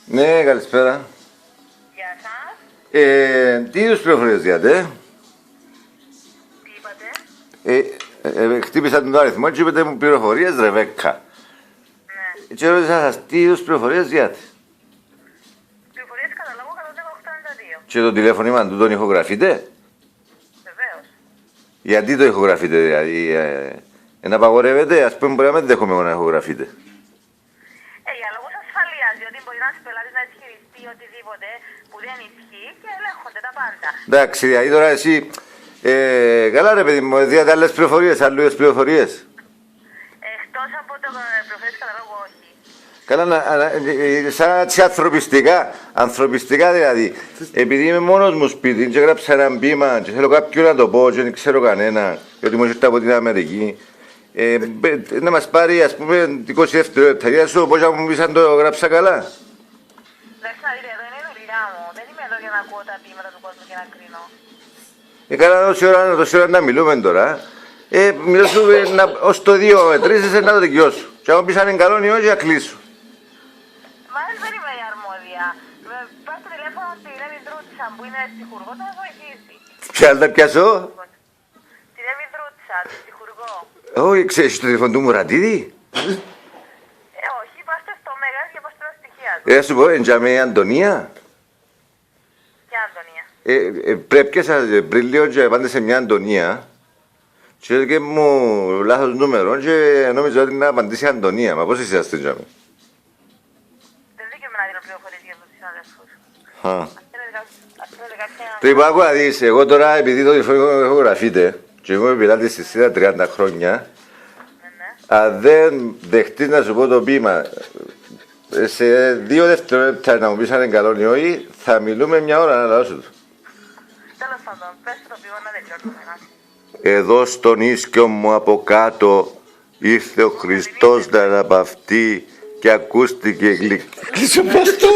Ναι, καλησπέρα. Γεια σας. Τι είδους πληροφορίες διάτε? Τι είπατε? Χτύπησα τον αριθμό και είπατε μου πληροφορίες Ρεβέκκα. Ναι. Και ρώτησα σας τι είδους πληροφορίες διάτε? Πληροφορίες καταλόγου 182. Και το τηλέφωνημα του τον ηχογραφείτε? Βεβαίως. Γιατί το ηχογραφείτε δηλαδή? Να απαγορεύεται, ας πούμε μπορεί να μην δέχομαι εγώ να ηχογραφείτε. Για λόγους ασφαλείας, διότι μπορεί ένας πελάτης να ισχυριστεί οτιδήποτε που δεν ισχύει και ελέγχονται τα πάντα. Εντάξει, δηλαδή τώρα εσύ, καλά ρε παιδί μου, διάτε άλλες πληροφορίες, άλλες πληροφορίες. Εκτός από το προφέρεις καταλόγου, όχι. Καλά, σαν έτσι ανθρωπιστικά δηλαδή, επειδή είμαι μόνος μου σπίτι και έγραψα ένα μπήμα και θέλω κάποιον να το πω και δεν ξέρω κανένα, γιατί μου ήρθα από την Αμερική, να μας πάρει ας πούμε 20 δευτερόλεπτα, για σου πώς μου πεις αν το γράψα καλά. Εντάξει, να δείτε, εδώ είναι η δουλειά μου. Δεν είμαι εδώ για να ακούω τα ποίηματα του κόσμου και να κρίνω. Καλά, τόση ώρα να μιλούμε τώρα. Μιλώ σου ως το 2 μετρήσεις να το δικαιώσω. Και αν μου πεις αν είναι καλό ή όχι, να κλείσω. Μα δεν είμαι η αρμόδια. Πας στο τηλέφωνο στη Ρέμι Δρούτσα που είναι στιχουργό, θα με βοηθήσει. Ποια να τα πιάσω? Τη Ρέμι Δρούτσα, τη στιχουργό. Όχι, ξέρεις το τηλέφωνο του Μουρατίδη. Όχι, πάστε στο Μέγας και πάστε τα στοιχεία του. Να σου πω, εντιαμε η Αντωνία. Ποια Αντωνία? Πρέπει και σας πριν λίγο και πάτε σε μια Αντωνία και έλεγε μου λάθος νούμερο και νόμιζα ότι να απαντήσει η Αντωνία. Μα πώς είσαστε εντιαμε? Δεν δίκαιο να δίνω πληροφορίες για τους συναδέλφους. Το είπα, άκου να δεις, εγώ τώρα επειδή το τηλεφωνικό ηχογραφείτε και είμαι πελάτης στη ΣΥΔΑ 30 χρόνια, αν δεν δεχτείς να σου πω το ποίημα σε 2 δευτερόλεπτα να μου πεις αν είναι καλό ή όχι, θα μιλούμε μια ώρα να λαώσω του. Τέλος πάντων, πες το ποίημα να τελειώσουμε. Εδώ στον ίσκιο μου από κάτω ήρθε ο Χριστός να αναπαυτεί και ακούστηκε γλυκ. Κλείσε μπαστό!